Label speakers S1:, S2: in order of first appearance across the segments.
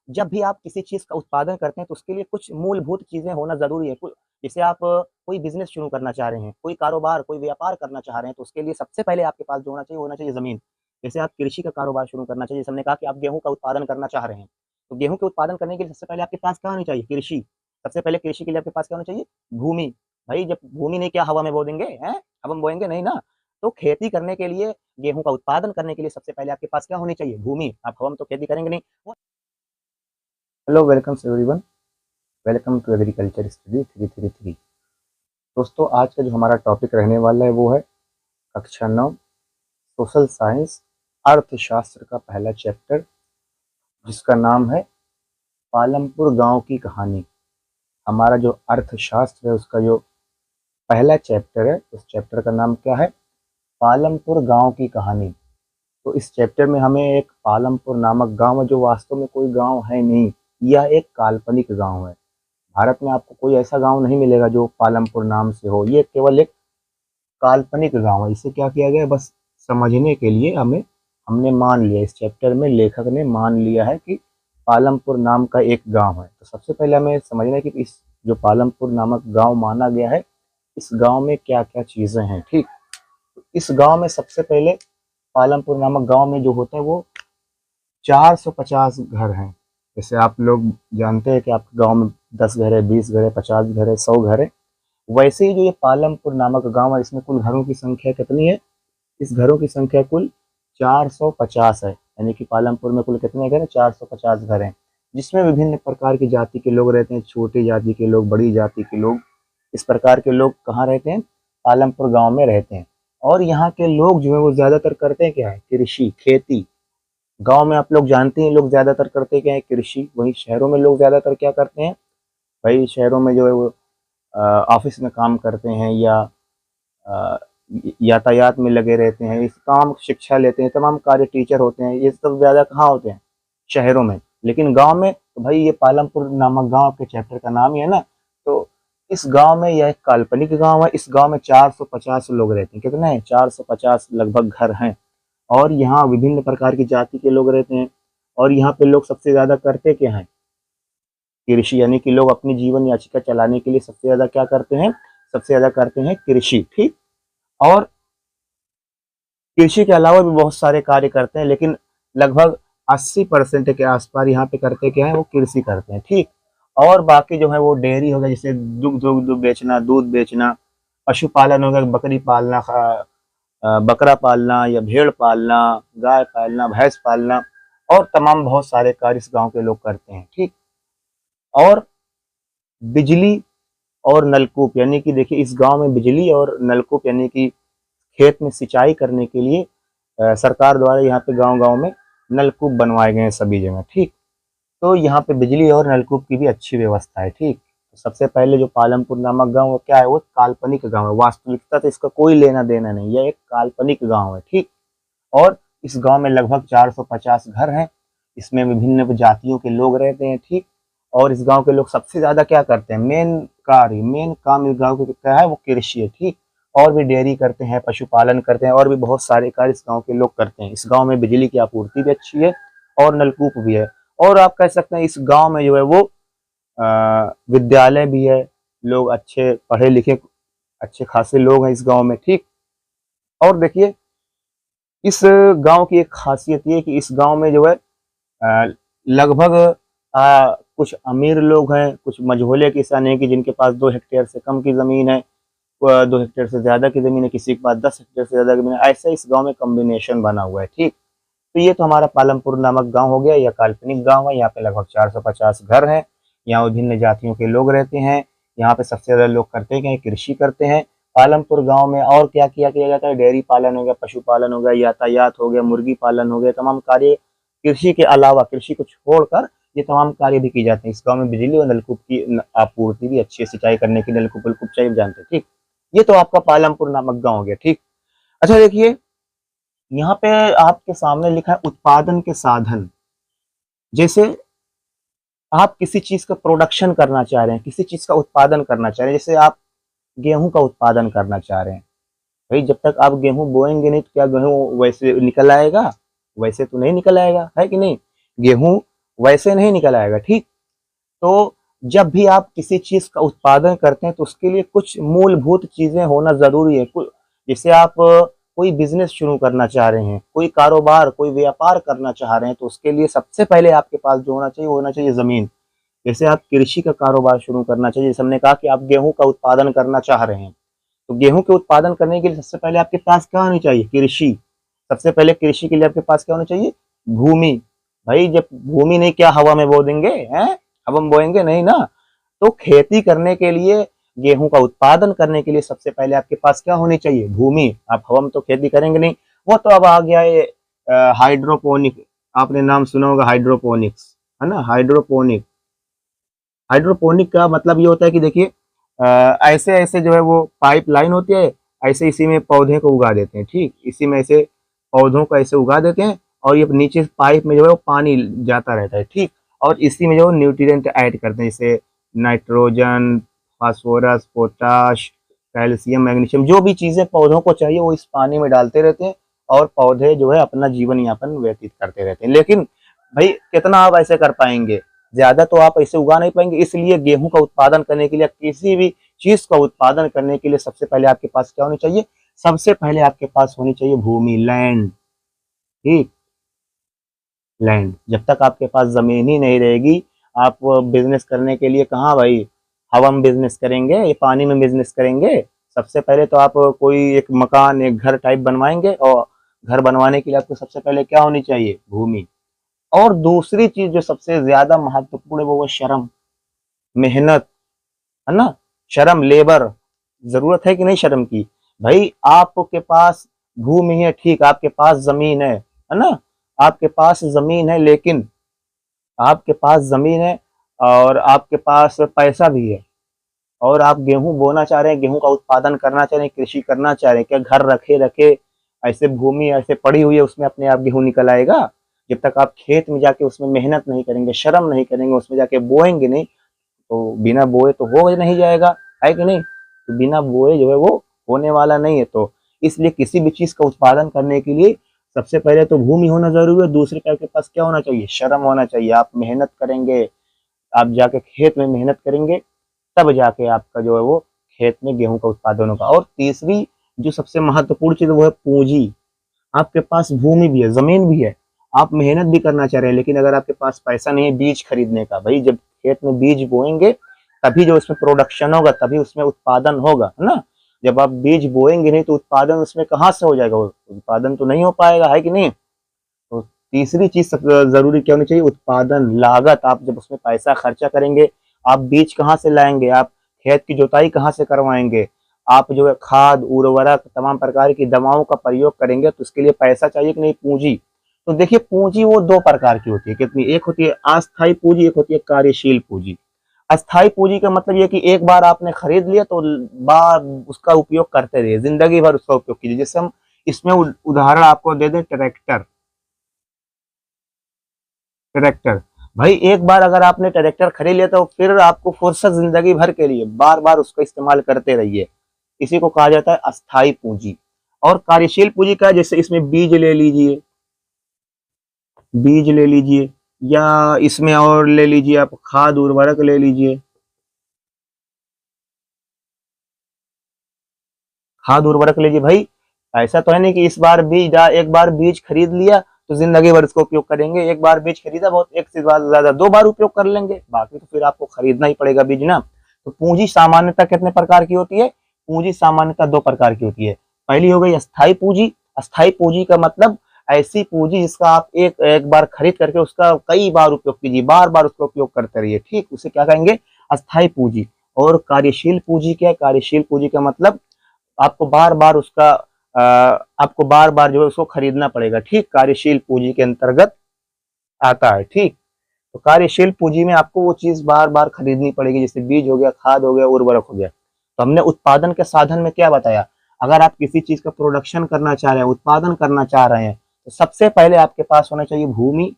S1: जब भी आप किसी चीज़ का उत्पादन करते हैं तो उसके लिए कुछ मूलभूत चीज़ें होना ज़रूरी है। कु जैसे आप कोई बिज़नेस शुरू करना चाह रहे हैं, कोई कारोबार, कोई व्यापार करना चाह रहे हैं, तो उसके लिए सबसे पहले आपके पास जो होना चाहिए, वो होना चाहिए ज़मीन। जैसे आप कृषि का कारोबार शुरू करना चाहिए, जैसे हमने कहा कि आप गेहूँ का उत्पादन करना चाह रहे हैं, तो गेहूँ के उत्पादन करने के लिए सबसे पहले आपके पास क्या होनी चाहिए? कृषि। सबसे पहले कृषि के लिए आपके पास क्या होना चाहिए? भूमि। भई जब भूमि नहीं, क्या हवा में बो देंगे, हैं? हवा में बोएँगे नहीं ना। तो खेती करने के लिए, गेहूँ का उत्पादन करने के लिए सबसे पहले आपके पास क्या होनी चाहिए? भूमि। आप हवा में तो खेती करेंगे नहीं। Hello, welcome everyone, welcome to agriculture study 333। दोस्तों, आज का जो हमारा टॉपिक रहने वाला है वो है कक्षा 9 सोशल साइंस अर्थशास्त्र का पहला चैप्टर, जिसका नाम है पालमपुर गांव की कहानी। हमारा जो अर्थशास्त्र है उसका जो पहला चैप्टर है, उस चैप्टर का नाम क्या है? पालमपुर गांव की कहानी। तो इस चैप्टर में हमें एक पालमपुर नामक गांव है, जो वास्तव में कोई गांव है नहीं, यह एक काल्पनिक गांव है। भारत में आपको कोई ऐसा गांव नहीं मिलेगा जो पालमपुर नाम से हो, ये केवल एक काल्पनिक गांव है। इसे क्या किया गया है, बस समझने के लिए हमने मान लिया, इस चैप्टर में लेखक ने मान लिया है कि पालमपुर नाम का एक गांव है। तो सबसे पहले हमें समझना है कि इस जो पालमपुर नामक गांव माना गया है, इस गांव में क्या क्या चीजें हैं। ठीक, तो इस गांव में सबसे पहले, पालमपुर नामक गांव में जो होता है वो 450 घर हैं। जैसे आप लोग जानते हैं कि आपके गांव में 10 घर है, 20 घर है, 50 घर है, 100 घर है, वैसे ही जो ये पालमपुर नामक गांव है, इसमें कुल घरों की संख्या कितनी है? इस घरों की संख्या कुल 450 है। यानी कि पालमपुर में कुल कितने घर हैं? 450 घर हैं, जिसमें विभिन्न प्रकार की जाति के लोग रहते हैं। छोटी जाति के लोग, बड़ी जाति के लोग, इस प्रकार के लोग कहाँ रहते हैं? पालमपुर गांव में रहते हैं। और यहाँ के लोग जो है वो ज्यादातर करते हैं क्या है? कृषि, खेती। गांव में आप लोग जानते हैं लोग ज्यादातर करते क्या है? कृषि। वहीं शहरों में लोग ज्यादातर क्या करते हैं? भाई शहरों में जो है वो ऑफिस में काम करते हैं, या अ, यातायात में लगे रहते हैं, इस काम शिक्षा लेते हैं, तमाम कार्य, टीचर होते हैं, ये सब ज़्यादा कहाँ होते हैं? शहरों में। लेकिन गांव में तो भाई, ये पालमपुर नामक गांव के चैप्टर का नाम ही है ना। तो इस गांव में, यह एक काल्पनिक गांव है, इस गांव में 450 लोग रहते हैं। कितने हैं? 450 लगभग घर हैं। और यहाँ विभिन्न प्रकार की जाति के लोग रहते हैं। और यहाँ पे लोग सबसे ज़्यादा करते क्या हैं? कृषि। यानी कि लोग अपनी जीवन याचिका चलाने के लिए सबसे ज्यादा क्या करते हैं? सबसे ज्यादा करते हैं कृषि। ठीक। और कृषि के अलावा भी बहुत सारे कार्य करते हैं, लेकिन लगभग 80% के आसपास यहाँ पे करते क्या है? वो कृषि करते हैं। ठीक। और बाकी जो है वो डेयरी हो गया, जैसे दुग्ध दुग्ध बेचना, दूध बेचना, पशुपालन हो गया, बकरी पालना, बकरा पालना या भेड़ पालना, गाय पालना, भैंस पालना, और तमाम बहुत सारे कार्य इस गांव के लोग करते हैं। ठीक। और बिजली और नलकूप, यानी कि देखिए, इस गांव में बिजली और नलकूप, यानी कि खेत में सिंचाई करने के लिए सरकार द्वारा यहाँ पे गांव-गांव में नलकूप बनवाए गए हैं सभी जगह। ठीक। तो यहाँ पे बिजली और नलकूप की भी अच्छी व्यवस्था है। ठीक। तो सबसे पहले जो पालमपुर नामक गांव, वो क्या है? वो काल्पनिक गांव है, वास्तविकता तो इसका कोई लेना देना नहीं, यह एक काल्पनिक गांव है। ठीक। और इस गांव में लगभग 450 घर हैं। इसमें विभिन्न जातियों के लोग रहते हैं। ठीक। और इस गांव के लोग सबसे ज्यादा क्या करते हैं? मेन काम इस गांव के क्या है? वो कृषि है। ठीक। और भी डेयरी करते हैं, पशुपालन करते हैं, और भी बहुत सारे कार्य इस गांव के लोग करते हैं। इस गांव में बिजली की आपूर्ति भी अच्छी है और नलकूप भी है। और आप कह सकते हैं इस गांव में जो है वो विद्यालय भी है। लोग अच्छे पढ़े लिखे, अच्छे खासे लोग हैं इस गांव में। ठीक। और देखिए, इस गांव की एक खासियत ये है कि इस गांव में जो है लगभग कुछ अमीर लोग हैं, कुछ मझोले किसान हैं कि जिनके पास 2 हेक्टेयर से कम की जमीन है, 2 हेक्टेयर से ज्यादा की जमीन है, किसी के पास 10 हेक्टेयर से ज्यादा की जमीन है। ऐसा इस गांव में कॉम्बिनेशन बना हुआ है। ठीक। तो ये तो हमारा पालमपुर नामक गांव हो गया, यह काल्पनिक गांव है। यहाँ पे लगभग 450 घर हैं। यहाँ विभिन्न जातियों के लोग रहते हैं। यहाँ पे सबसे ज्यादा लोग करते हैं, कृषि करते हैं। पालमपुर गांव में और क्या किया किया जाता है? डेयरी पालन हो गया, पशुपालन हो गया, यातायात हो गया, मुर्गी पालन हो गया, तमाम कार्य कृषि के अलावा, कृषि को छोड़कर ये तमाम कार्य भी किए जाते हैं। इस गांव में बिजली और नलकूप की आपूर्ति भी अच्छी है, सिंचाई करने की नलकूप वलकूप चाहिए, जानते हैं। ठीक। ये तो आपका पालमपुर नामक गाँव हो गया। ठीक। अच्छा देखिए, यहाँ पे आपके सामने लिखा है उत्पादन के साधन। जैसे आप किसी चीज का प्रोडक्शन करना चाह रहे हैं, किसी चीज का उत्पादन करना चाह रहे हैं, जैसे आप गेहूं का उत्पादन करना चाह रहे हैं। भाई जब तक आप गेहूं बोएंगे नहीं, तो क्या गेहूं वैसे निकल आएगा? वैसे तो नहीं निकल आएगा, है कि नहीं? गेहूं वैसे नहीं निकल आएगा। ठीक, तो जब भी आप किसी चीज़ का उत्पादन करते हैं तो उसके लिए कुछ मूलभूत चीज़ें होना ज़रूरी है। जैसे आप कोई बिज़नेस शुरू करना चाह रहे हैं, कोई कारोबार, कोई व्यापार करना चाह रहे हैं, तो उसके लिए सबसे पहले आपके पास जो होना चाहिए, वो होना चाहिए ज़मीन। जैसे आप कृषि का कारोबार शुरू करना चाहिए, जैसे हमने कहा कि आप गेहूँ का उत्पादन करना चाह रहे हैं, तो गेहूँ के उत्पादन करने के लिए सबसे पहले आपके पास क्या होनी चाहिए? कृषि। सबसे पहले कृषि के लिए आपके पास क्या होना चाहिए? भूमि। भाई जब भूमि नहीं, क्या हवा में बो देंगे? हैं? हवा में बोएंगे नहीं ना। तो खेती करने के लिए, गेहूं का उत्पादन करने के लिए सबसे पहले आपके पास क्या होनी चाहिए? भूमि। आप हवा में तो खेती करेंगे नहीं। वो तो अब आ गया है हाइड्रोपोनिक। आपने नाम सुना होगा हाइड्रोपोनिक्स, है ना? हाइड्रोपोनिक। हाइड्रोपोनिक का मतलब ये होता है कि देखिए ऐसे ऐसे जो है वो पाइप लाइन होती है, ऐसे इसी में पौधे को उगा देते हैं। ठीक, इसी में ऐसे पौधों को ऐसे उगा देते हैं, और ये नीचे पाइप में जो है वो पानी जाता रहता है। ठीक, और इसी में जो न्यूट्रिएंट ऐड करते हैं, जैसे nitrogen, phosphorus, potash, calcium, magnesium, जो भी चीज़ें पौधों को चाहिए वो इस पानी में डालते रहते हैं, और पौधे जो है अपना जीवन यापन व्यतीत करते रहते हैं। लेकिन भाई कितना आप ऐसे कर पाएंगे? ज़्यादा तो आप ऐसे उगा नहीं पाएंगे। इसलिए गेहूँ का उत्पादन करने के लिए, किसी भी चीज़ का उत्पादन करने के लिए सबसे पहले आपके पास क्या होनी चाहिए? सबसे पहले आपके पास होनी चाहिए भूमि, लैंड। ठीक, लैंड। जब तक आपके पास ज़मीन ही नहीं रहेगी, आप बिज़नेस करने के लिए कहाँ भाई हवा में बिज़नेस करेंगे या पानी में बिज़नेस करेंगे? सबसे पहले तो आप कोई एक मकान, एक घर टाइप बनवाएँगे, और घर बनवाने के लिए आपको सबसे पहले क्या होनी चाहिए? भूमि। और दूसरी चीज़ जो सबसे ज़्यादा महत्वपूर्ण है वो है श्रम, मेहनत, है ना? श्रम, लेबर। ज़रूरत है कि नहीं श्रम की? भाई आपके पास भूमि है, ठीक, आपके पास ज़मीन है ना? आपके पास ज़मीन है, लेकिन आपके पास ज़मीन है और आपके पास पैसा भी है, और आप गेहूँ बोना चाह रहे हैं, गेहूँ का उत्पादन करना चाह रहे हैं, कृषि करना चाह रहे हैं, क्या घर रखे-रखे ऐसे भूमि ऐसे पड़ी हुई है उसमें अपने आप गेहूँ निकल आएगा? जब तक आप खेत में जाके उसमें मेहनत नहीं करेंगे, श्रम नहीं करेंगे, उसमें जाके बोएँगे नहीं, तो बिना बोए तो हो नहीं जाएगा, है कि नहीं? तो बिना बोए जो है वो होने वाला नहीं है। तो इसलिए किसी भी चीज़ का उत्पादन करने के लिए सबसे पहले तो भूमि होना ज़रूरी है, दूसरे पे आपके पास क्या होना चाहिए? श्रम होना चाहिए। आप मेहनत करेंगे, आप जाके खेत में मेहनत करेंगे, तब जाके आपका जो है वो खेत में गेहूँ का उत्पादन होगा। और तीसरी जो सबसे महत्वपूर्ण चीज़ है वो है पूँजी। आपके पास भूमि भी है, ज़मीन भी है, आप मेहनत भी करना चाह रहे हैं, लेकिन अगर आपके पास पैसा नहीं है बीज खरीदने का, भाई जब खेत में बीज बोएँगे, तभी जो उसमें प्रोडक्शन होगा, तभी उसमें उत्पादन होगा, है ना? जब आप बीज बोएँगे नहीं तो उत्पादन उसमें कहाँ से हो जाएगा? वो उत्पादन तो नहीं हो पाएगा, है कि नहीं? तो तीसरी चीज़ सब ज़रूरी क्या होनी चाहिए? उत्पादन, लागत। आप जब उसमें पैसा खर्चा करेंगे, आप बीज कहाँ से लाएँगे? आप खेत की जुताई कहाँ से करवाएँगे? आप जो है खाद, उर्वरक, तमाम प्रकार की दवाओं का प्रयोग करेंगे, तो उसके लिए पैसा चाहिए कि नहीं? पूँजी। तो देखिए पूँजी वो 2 प्रकार की होती है, कितनी? एक होती है अस्थायी पूँजी, एक होती है कार्यशील पूँजी। अस्थायी पूँजी का मतलब ये है कि एक बार आपने खरीद लिया तो बार उसका उपयोग करते रहिए, ज़िंदगी भर उसका उपयोग कीजिए। जैसे हम इसमें उदाहरण आपको दे दें, ट्रैक्टर। ट्रैक्टर, भाई एक बार अगर आपने ट्रैक्टर खरीद लिया तो फिर आपको फुर्सत ज़िंदगी भर के लिए बार-बार उसका इस्तेमाल करते रहिए। इसी को कहा जाता है अस्थायी पूँजी। और कार्यशील पूँजी का, जैसे इसमें बीज ले लीजिए, बीज ले लीजिए, या इसमें और ले लीजिए, आप खाद उर्वरक ले लीजिए। खाद उर्वरक लीजिए भाई। ऐसा तो है नहीं कि इस बार एक बार बीज खरीद लिया तो जिंदगी भर उसका उपयोग करेंगे। एक बार बीज खरीदा, बहुत एक से ज्यादा 2 बार उपयोग कर लेंगे, बाकी तो फिर आपको खरीदना ही पड़ेगा बीज ना। तो पूंजी सामान्यतः कितने प्रकार की होती है? पूंजी सामान्यतः 2 प्रकार की होती है। पहली हो गई अस्थायी पूंजी। अस्थायी पूंजी का मतलब ऐसी पूंजी जिसका आप एक एक बार खरीद करके उसका कई बार उपयोग कीजिए, बार बार उसका उपयोग करते रहिए। ठीक, उसे क्या कहेंगे? अस्थायी पूंजी। और कार्यशील पूंजी क्या है? कार्यशील पूंजी का मतलब आपको बार-बार उसका आपको बार-बार जो है उसको खरीदना पड़ेगा। ठीक, कार्यशील पूँजी के अंतर्गत आता है। ठीक, तो कार्यशील पूँजी में आपको वो चीज़ बार-बार खरीदनी पड़ेगी, जैसे बीज हो गया, खाद हो गया, उर्वरक हो गया। तो हमने उत्पादन के साधन में क्या बताया? अगर आप किसी चीज़ का प्रोडक्शन करना चाह रहे हैं, उत्पादन करना चाह रहे हैं, तो सबसे पहले आपके पास होना चाहिए भूमि,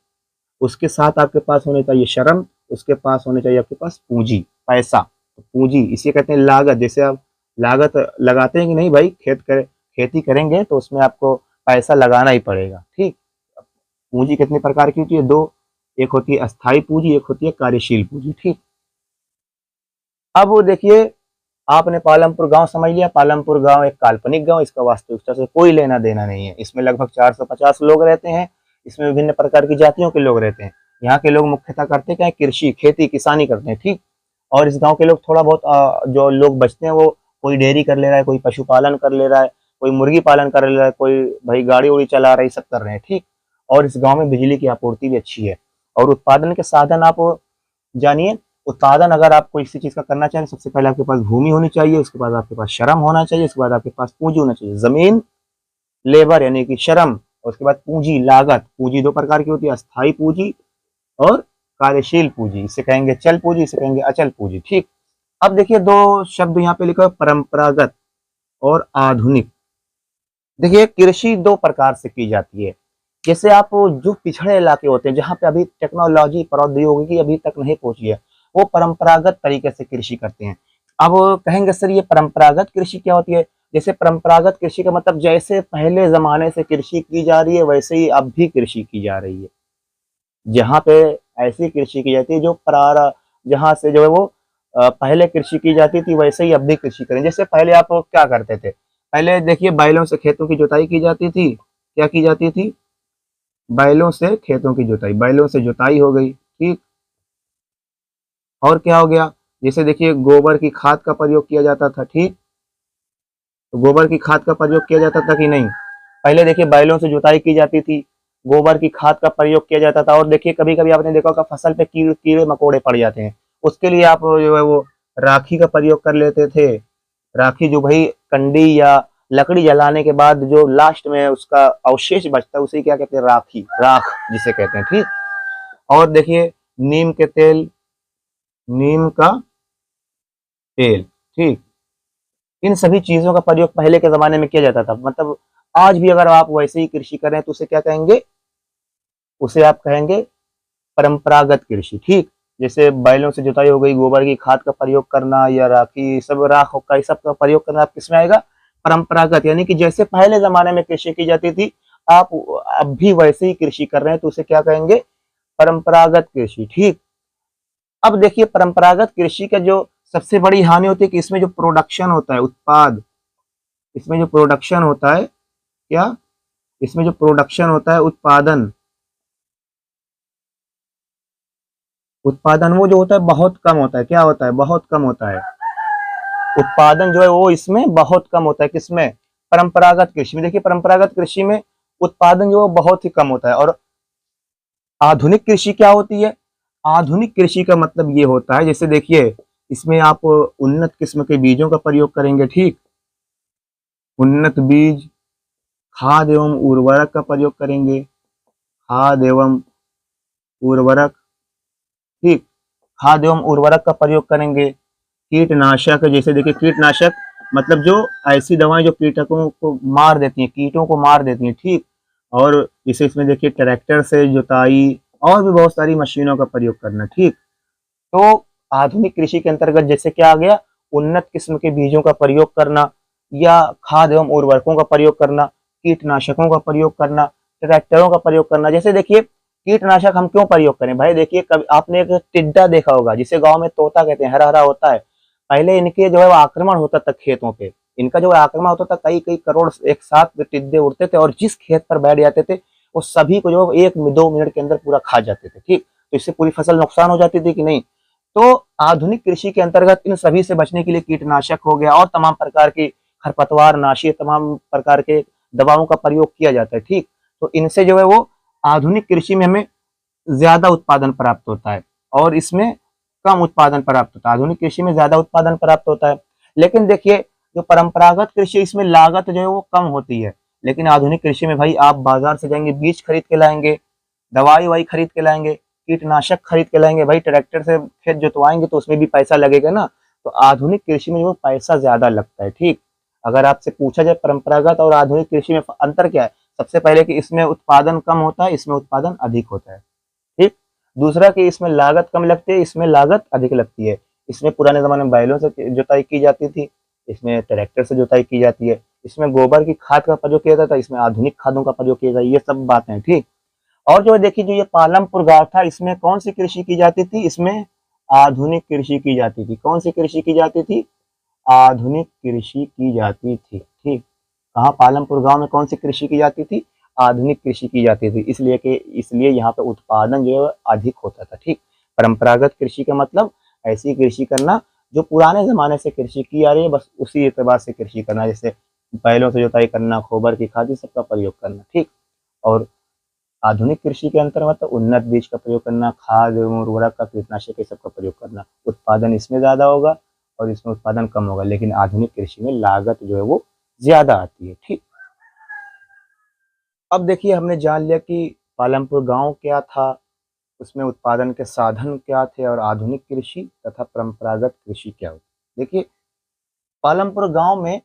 S1: उसके साथ आपके पास होना चाहिए श्रम, उसके पास होने चाहिए आपके पास पूँजी, पैसा। तो पूँजी इसे कहते हैं लागत। जैसे आप लागत लगाते हैं कि नहीं भाई? खेती करेंगे तो उसमें आपको पैसा लगाना ही पड़ेगा। ठीक, पूँजी कितने प्रकार की होती है? 2। एक होती है अस्थाई पूंजी, एक होती है कार्यशील पूंजी। ठीक, अब वो देखिए, आपने पालमपुर गांव समझ लिया। पालमपुर गांव एक काल्पनिक गांव, इसका वास्तविकता से कोई लेना देना नहीं है। इसमें लगभग 450 लोग रहते हैं। इसमें विभिन्न प्रकार की जातियों के लोग रहते हैं। यहाँ के लोग मुख्यतः करते क्या है, कृषि, खेती, किसानी करते हैं। ठीक, और इस गांव के लोग थोड़ा बहुत जो लोग बचते हैं वो कोई डेयरी कर ले रहा है, कोई पशुपालन कर ले रहा है, कोई मुर्गी पालन कर ले रहा है, कोई भाई गाड़ी उड़ी चला रहा है, सब कर रहे हैं। ठीक, और इस गांव में बिजली की आपूर्ति भी अच्छी है। और उत्पादन के साधन आप जानिए। उत्पादन अगर आप कोई किसी चीज का करना चाहें, सबसे पहले आपके पास भूमि होनी चाहिए, उसके बाद आपके पास श्रम होना चाहिए, उसके बाद आपके पास पूंजी होना चाहिए। जमीन, लेबर यानी कि श्रम, और उसके बाद पूंजी, लागत। पूंजी दो प्रकार की होती है, अस्थाई पूंजी और कार्यशील पूंजी। इसे कहेंगे चल पूंजी, इसे कहेंगे अचल पूंजी। ठीक, अब देखिए दो शब्द यहाँ पे लिखा है, परंपरागत और आधुनिक। देखिए कृषि दो प्रकार से की जाती है। जैसे आप जो पिछड़े इलाके होते हैं, जहाँ पे अभी टेक्नोलॉजी, प्रौद्योगिकी अभी तक नहीं पहुंची है, वो परंपरागत तरीके से कृषि करते हैं। अब कहेंगे सर ये परंपरागत कृषि क्या होती है? जैसे परंपरागत कृषि का मतलब जैसे पहले जमाने से कृषि की जा रही है, वैसे ही अब भी कृषि की जा रही है। जहाँ पे ऐसी कृषि की जाती है जो जहाँ से जो है वो पहले कृषि की जाती थी, वैसे ही अब भी कृषि करें। जैसे पहले आप क्या करते थे? पहले देखिए बैलों से खेतों की जुताई की जाती थी। क्या की जाती थी? बैलों से खेतों की जुताई। बैलों से जुताई हो गई। ठीक, और क्या हो गया? जैसे देखिए गोबर की खाद का प्रयोग किया जाता था। ठीक, तो गोबर की खाद का प्रयोग किया जाता था कि नहीं? पहले देखिए बैलों से जुताई की जाती थी, गोबर की खाद का प्रयोग किया जाता था। और देखिए कभी कभी आपने देखा होगा फसल पे कीड़े मकोड़े पड़ जाते हैं, उसके लिए आप जो है वो राखी का प्रयोग कर लेते थे। राखी जो भाई कंडी या लकड़ी जलाने के बाद जो लास्ट में उसका अवशेष बचता है, उसे क्या कहते हैं? राखी, राख जिसे कहते हैं। ठीक, और देखिए नीम के तेल, नीम का तेल। ठीक, इन सभी चीजों का प्रयोग पहले के जमाने में किया जाता था। मतलब आज भी अगर आप वैसे ही कृषि कर रहे हैं तो उसे क्या कहेंगे? उसे आप कहेंगे परंपरागत कृषि। ठीक, जैसे बैलों से जुताई हो गई, गोबर की खाद का प्रयोग करना या राखी, सब राख का, इस सब का प्रयोग करना, आप किसमें आएगा? परंपरागत। यानी कि जैसे पहले जमाने में कृषि की जाती थी, आप अब भी वैसे ही कृषि कर रहे हैं तो उसे क्या कहेंगे? परंपरागत कृषि। ठीक, अब देखिए परंपरागत कृषि का जो सबसे बड़ी हानि होती है कि इसमें जो प्रोडक्शन होता है, उत्पाद, इसमें जो प्रोडक्शन होता है, क्या? इसमें जो प्रोडक्शन होता है, उत्पादन, उत्पादन वो जो होता है बहुत कम होता है। क्या होता है? बहुत कम होता है। उत्पादन जो है वो इसमें बहुत कम होता है। किसमें? परंपरागत कृषि में। देखिए परंपरागत कृषि में उत्पादन जो है बहुत ही कम होता है। और आधुनिक कृषि क्या होती है? आधुनिक कृषि का मतलब ये होता है, जैसे देखिए इसमें आप उन्नत किस्म के बीजों का प्रयोग करेंगे। ठीक, उन्नत बीज, खाद एवं उर्वरक का प्रयोग करेंगे। खाद एवं उर्वरक। ठीक, खाद एवं उर्वरक का प्रयोग करेंगे। कीटनाशक, जैसे देखिए कीटनाशक मतलब जो ऐसी दवाएं जो कीटकों को मार देती हैं, कीटों को मार देती हैं। ठीक, और जैसे इसमें देखिए ट्रैक्टर से जुताई और भी बहुत सारी मशीनों का प्रयोग करना। ठीक, तो आधुनिक कृषि के अंतर्गत जैसे क्या आ गया? उन्नत किस्म के बीजों का प्रयोग करना, या खाद एवं उर्वरकों का प्रयोग करना, कीटनाशकों का प्रयोग करना, ट्रैक्टरों का प्रयोग करना। जैसे देखिए कीटनाशक हम क्यों प्रयोग करें भाई? देखिए कभी आपने एक टिड्डा देखा होगा, जिसे गांव में तोता कहते हैं, हरा हरा होता है। पहले इनके जो है वो आक्रमण होता था खेतों पे। इनका जो आक्रमण होता था, कई कई करोड़ एक साथ टिड्डे उड़ते थे और जिस खेत पर बैठ जाते थे वो सभी को जो 1-2 मिनट के अंदर पूरा खा जाते थे। ठीक, तो इससे पूरी फसल नुकसान हो जाती थी कि नहीं? तो आधुनिक कृषि के अंतर्गत इन सभी से बचने के लिए कीटनाशक हो गया और तमाम प्रकार की खरपतवार नाशी, तमाम प्रकार के दवाओं का प्रयोग किया जाता है। ठीक, तो इनसे जो है वो आधुनिक कृषि में हमें ज्यादा उत्पादन प्राप्त होता है और इसमें कम उत्पादन प्राप्त होता है। आधुनिक कृषि में ज्यादा उत्पादन प्राप्त होता है। लेकिन देखिए जो परंपरागत कृषि, इसमें लागत जो है वो कम होती है। लेकिन आधुनिक कृषि में भाई आप बाजार से जाएंगे, बीज खरीद के लाएंगे, दवाई वाई खरीद के लाएंगे, कीटनाशक खरीद के लाएंगे। भाई ट्रैक्टर से खेत जोतवाएंगे तो उसमें भी पैसा लगेगा ना। तो आधुनिक कृषि में जो पैसा ज्यादा लगता है। ठीक, अगर आपसे पूछा जाए परंपरागत और आधुनिक कृषि में अंतर क्या है, सबसे पहले कि इसमें उत्पादन कम होता है, इसमें उत्पादन अधिक होता है। ठीक, दूसरा कि इसमें लागत कम लगती है, इसमें लागत अधिक लगती है। इसमें पुराने जमाने में बैलों से जुताई की जाती थी, इसमें ट्रैक्टर से जुताई की जाती है। इसमें गोबर की खाद का प्रयोग किया जाता है, इसमें आधुनिक खादों का प्रयोग किया जाता है। ये सब बातें हैं। ठीक, और जो है देखिए, जो ये पालमपुर गाँव था, इसमें कौन सी कृषि की जाती थी? इसमें आधुनिक कृषि की जाती थी। कौन सी कृषि की जाती थी? आधुनिक कृषि की जाती थी, ठीक। कहाँ? पालमपुर गाँव में कौन सी कृषि की जाती थी? आधुनिक कृषि की जाती थी, इसलिए यहाँ पे उत्पादन जो है अधिक होता था, ठीक। परंपरागत कृषि का मतलब ऐसी कृषि करना जो पुराने ज़माने से कृषि की आ रही है, बस उसी एतबार से कृषि करना, जैसे बैलों से जुताई करना, गोबर की खाद, इस सब का प्रयोग करना, ठीक। और आधुनिक कृषि के अंतर्गत उन्नत बीज का प्रयोग करना, खाद एवं उर्वरक का, कीटनाशक के सब का प्रयोग करना। उत्पादन इसमें ज़्यादा होगा और इसमें उत्पादन कम होगा, लेकिन आधुनिक कृषि में लागत जो है वो ज़्यादा आती है, ठीक। अब देखिए, हमने जान लिया कि पालमपुर गाँव क्या था, उसमें उत्पादन के साधन क्या थे और आधुनिक कृषि तथा परंपरागत कृषि क्या होती। देखिए, पालमपुर गाँव में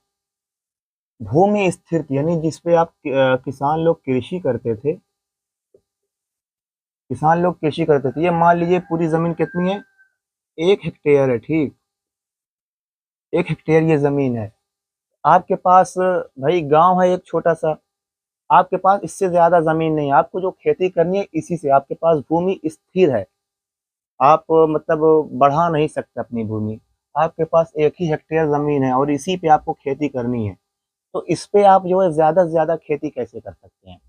S1: भूमि स्थिर थी, यानी जिस पे किसान लोग कृषि करते थे, ये मान लीजिए पूरी ज़मीन कितनी है? 1 हेक्टेयर है, ठीक। 1 हेक्टेयर ये ज़मीन है। आपके पास भाई गाँव है एक छोटा-सा, आपके पास इससे ज़्यादा ज़मीन नहीं है, आपको जो खेती करनी है इसी से, आपके पास भूमि स्थिर है। आप मतलब बढ़ा नहीं सकते अपनी भूमि। आपके पास 1 ही हेक्टेयर ज़मीन है और इसी पे आपको खेती करनी है। तो इस पे आप जो है ज़्यादा से ज़्यादा खेती कैसे कर सकते हैं?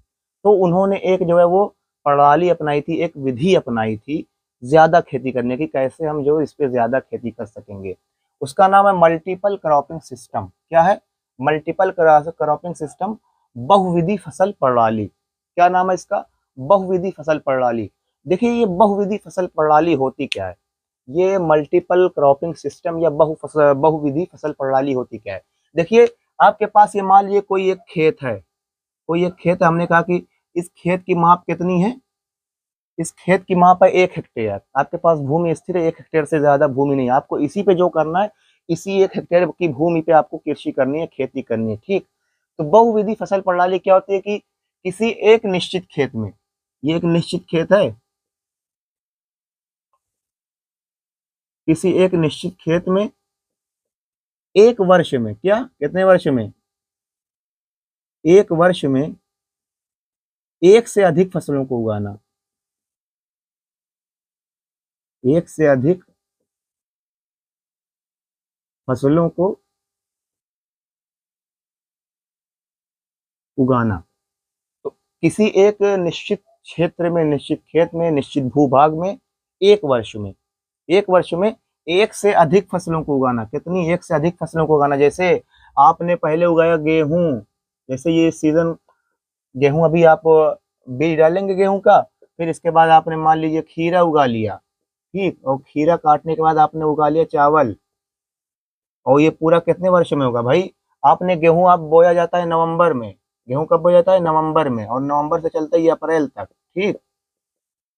S1: तो उन्होंने एक जो है वो प्रणाली अपनाई थी, एक विधि अपनाई थी ज़्यादा खेती करने की, कैसे हम जो इस पे ज़्यादा खेती कर सकेंगे। उसका नाम है मल्टीपल क्रॉपिंग सिस्टम। क्या है? मल्टीपल क्रॉपिंग सिस्टम, बहुविधि फसल प्रणाली। क्या नाम है इसका? बहुविधि फसल प्रणाली। देखिए, ये बहुविधि फसल प्रणाली होती क्या है? ये मल्टीपल क्रॉपिंग सिस्टम या बहुविधि फसल प्रणाली होती क्या है? देखिए, आपके पास ये मान लीजिए कोई एक खेत है, हमने कहा कि इस खेत की माप कितनी है? इस खेत की माप है 1 हेक्टेयर। आपके पास भूमि स्थिर है, 1 हेक्टेयर से ज़्यादा भूमि नहीं है। आपको इसी पे जो करना है, इसी 1 हेक्टेयर की भूमि पे आपको कृषि करनी है, खेती करनी है, ठीक? तो बहुविधि फसल प्रणाली क्या होती है कि किसी एक निश्चित खेत में, ये एक निश्चित खेत है, किसी एक निश्चित खेत में 1 वर्ष में, क्या? कितने वर्ष में? 1 वर्ष में 1 से अधिक फसलों को उगाना। 1 से अधिक फसलों को उगाना। तो किसी एक निश्चित क्षेत्र में, निश्चित खेत में, निश्चित भूभाग में 1 वर्ष में, 1 वर्ष में 1 से अधिक फसलों को उगाना। कितनी? 1 से अधिक फसलों को उगाना। जैसे आपने पहले उगाया गेहूँ, जैसे ये सीज़न गेहूँ, अभी आप बीज डालेंगे गेहूँ का, फिर इसके बाद आपने मान लीजिए खीरा उगा लिया, ठीक? और खीरा काटने के बाद आपने उगा लिया चावल, और ये पूरा कितने वर्ष में होगा भाई? आपने गेहूँ, आप बोया जाता है नवंबर में, गेहूँ कब बोया जाता है? नवंबर में, और नवंबर से चलता है ये अप्रैल तक, ठीक।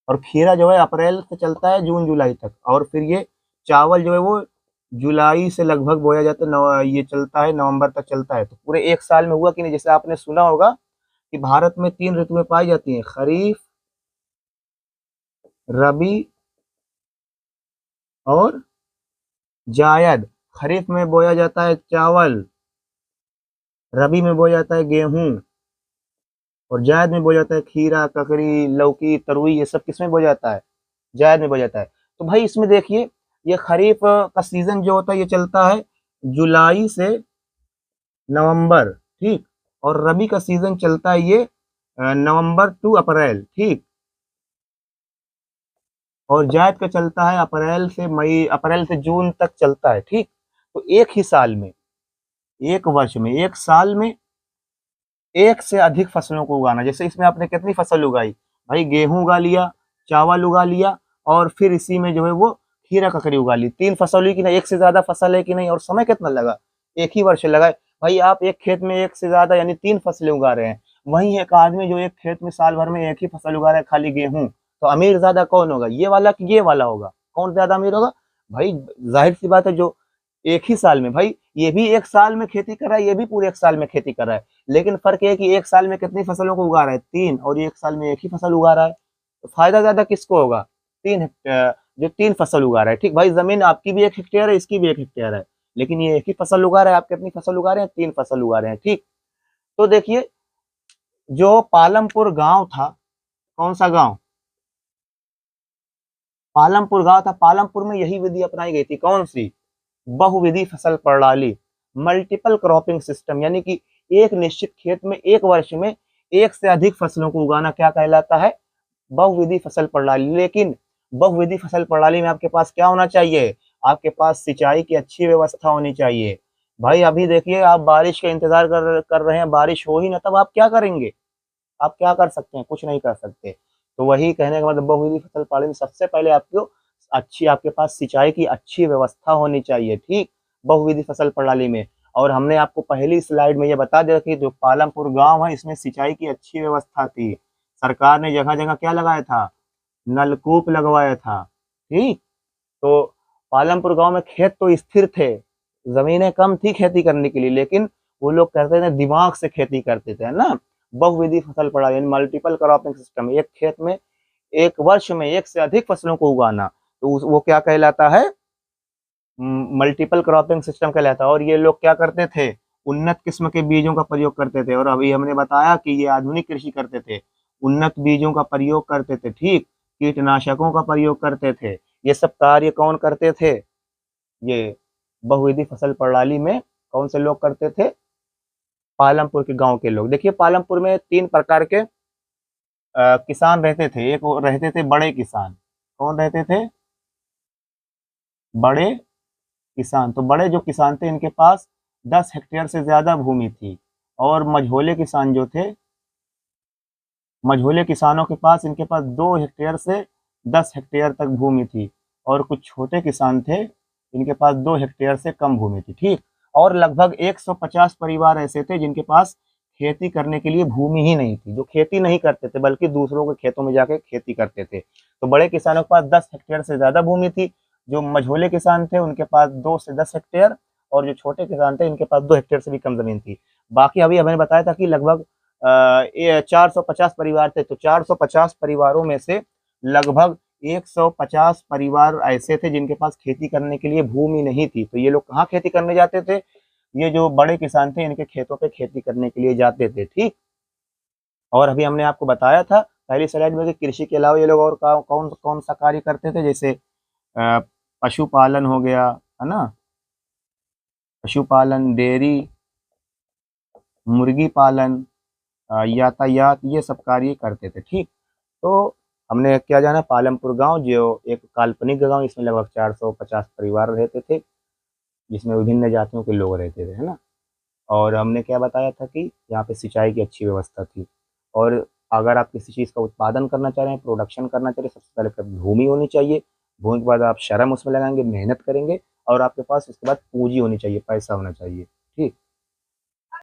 S1: और खीरा जो है अप्रैल से चलता है जून जुलाई तक, और फिर ये चावल जो है वो जुलाई से लगभग बोया जाता है, ये चलता है नवंबर तक चलता है। तो पूरे 1 साल में हुआ कि नहीं? जैसे आपने सुना होगा कि भारत में 3 ऋतुएं पाई जाती हैं, खरीफ, रबी और जायद। खरीफ में बोया जाता है चावल, रबी में बोया जाता है गेहूं, और जायद में बोया जाता है खीरा, ककड़ी, लौकी, तरुई, ये सब किसमें बोया जाता है? जायद में बोया जाता है। तो भाई इसमें देखिए, ये खरीफ का सीजन जो होता है ये चलता है जुलाई से नवंबर, ठीक। और रबी का सीजन चलता है ये नवंबर टू अप्रैल, ठीक। और जायद का चलता है अप्रैल से मई, अप्रैल से जून तक चलता है, ठीक। तो एक ही साल में, एक वर्ष में, एक साल में 1 से अधिक फसलों को उगाना। जैसे इसमें आपने कितनी फसल उगाई? भाई गेहूँ उगा लिया, चावल उगा लिया, और फिर इसी में जो है वो खीरा ककड़ी उगा ली। 3 फसल हुई कि नहीं? 1 से ज़्यादा फसल है कि नहीं? और समय कितना लगा? 1 ही वर्ष लगा है। भाई आप एक खेत में 1 से ज़्यादा यानी 3 फसलें उगा रहे हैं। वहीं एक आदमी जो एक खेत में साल भर में 1 ही फसल उगा रहा है, खाली गेहूँ। तो अमीर ज़्यादा कौन होगा? ये वाला कि ये वाला होगा? कौन ज़्यादा अमीर होगा? भाई ज़ाहिर-सी बात है, जो 1 ही साल में, भाई ये भी 1 साल में खेती कर रहा है, ये भी पूरे 1 साल में खेती कर रहा है। लेकिन फ़र्क ये है कि 1 साल में कितनी फसलों को उगा रहा है? 3, और 1 साल में 1 ही फसल उगा रहा है। तो फ़ायदा ज़्यादा किसको होगा? 3 फसल उगा रहा है, ठीक। भाई ज़मीन आपकी भी 1 हेक्टेयर है, इसकी भी 1 हेक्टेयर है, लेकिन ये 1 ही फसल उगा रहा है। आप कितनी फसल उगा रहे हैं? 3 फसल उगा रहे हैं, ठीक। तो देखिए, जो पालमपुर गाँव था, कौन सा गांव? पालमपुर गांव था। पालमपुर में यही विधि अपनाई गई थी, कौन सी? बहुविधि फसल प्रणाली, मल्टीपल क्रॉपिंग सिस्टम, यानी कि एक निश्चित खेत में एक वर्ष में एक से अधिक फसलों को उगाना क्या कहलाता है? बहुविधि फसल प्रणाली। लेकिन बहुविधि फसल प्रणाली में आपके पास क्या होना चाहिए? आपके पास सिंचाई की अच्छी व्यवस्था होनी चाहिए। भाई अभी देखिए, आप बारिश का इंतजार कर रहे हैं, बारिश हो ही ना, तब आप क्या करेंगे? आप क्या कर सकते हैं? कुछ नहीं कर सकते। तो वही कहने का मतलब, बहुविधि फसल प्रणाली में सबसे पहले आपको अच्छी, आपके पास सिंचाई की अच्छी व्यवस्था होनी चाहिए, ठीक, बहुविधि फसल प्रणाली में। और हमने आपको पहली स्लाइड में ये बता दिया कि जो पालमपुर गांव है, इसमें सिंचाई की अच्छी व्यवस्था थी। सरकार ने जगह जगह क्या लगाया था? नलकूप लगवाया था, ठीक। तो पालमपुर गांव में खेत तो स्थिर थे, जमीनें कम थी खेती करने के लिए, लेकिन वो लोग करते थे दिमाग से खेती करते थे, है ना। बहुविधि फसल प्रणाली, मल्टीपल क्रॉपिंग सिस्टम, एक खेत में एक वर्ष में एक से अधिक फसलों को उगाना, तो वो क्या कहलाता है? मल्टीपल क्रॉपिंग सिस्टम कहलाता है। और ये लोग क्या करते थे? उन्नत किस्म के बीजों का प्रयोग करते थे। और अभी हमने बताया कि ये आधुनिक कृषि करते थे, उन्नत बीजों का प्रयोग करते थे, ठीक, कीटनाशकों का प्रयोग करते थे। ये सब कार्य कौन करते थे? ये बहुविधि फसल प्रणाली में कौन से लोग करते थे? पालमपुर के गांव के लोग। देखिए, पालमपुर में 3 प्रकार के किसान रहते थे। एक वो रहते थे बड़े किसान। कौन रहते थे? बड़े किसान। तो बड़े जो किसान थे, इनके पास 10 हेक्टेयर से ज़्यादा भूमि थी। और मझोले किसान जो थे, मझोले किसानों के पास, इनके पास 2 हेक्टेयर से 10 हेक्टेयर तक भूमि थी। और कुछ छोटे किसान थे, इनके पास 2 हेक्टेयर से कम भूमि थी, ठीक। और लगभग 150 परिवार ऐसे थे जिनके पास खेती करने के लिए भूमि ही नहीं थी, जो खेती नहीं करते थे बल्कि दूसरों के खेतों में जाके खेती करते थे। तो बड़े किसानों के पास 10 हेक्टेयर से ज़्यादा भूमि थी। जो मझोले किसान थे, उनके पास 2 से 10 हेक्टेयर। और जो छोटे किसान थे, इनके पास 2 हेक्टेयर से भी कम ज़मीन थी। बाकी अभी हमने बताया था कि लगभग 450 परिवार थे। तो 450 परिवारों में से लगभग 150 परिवार ऐसे थे जिनके पास खेती करने के लिए भूमि नहीं थी। तो ये लोग कहाँ खेती करने जाते थे? ये जो बड़े किसान थे, इनके खेतों पे खेती करने के लिए जाते थे, ठीक। और अभी हमने आपको बताया था पहली स्लाइड में कि कृषि के अलावा ये लोग और कौन कौन सा कार्य करते थे, जैसे अ, पशुपालन हो गया, है ना, पशुपालन, डेयरी, मुर्गी पालन, यातायात, ये सब कार्य करते थे, ठीक। तो हमने क्या जाना, पालमपुर गांव जो एक काल्पनिक गांव, इसमें लगभग 450 परिवार रहते थे, जिसमें विभिन्न जातियों के लोग रहते थे, है ना। और हमने क्या बताया था कि यहाँ पे सिंचाई की अच्छी व्यवस्था थी। और अगर आप किसी चीज़ का उत्पादन करना चाह रहे हैं, प्रोडक्शन करना चाह रहे हैं, सबसे पहले तो भूमि होनी चाहिए। भूमि के बाद आप श्रम उसमें लगाएंगे, मेहनत करेंगे, और आपके पास उसके बाद पूंजी होनी चाहिए, पैसा होना चाहिए, ठीक।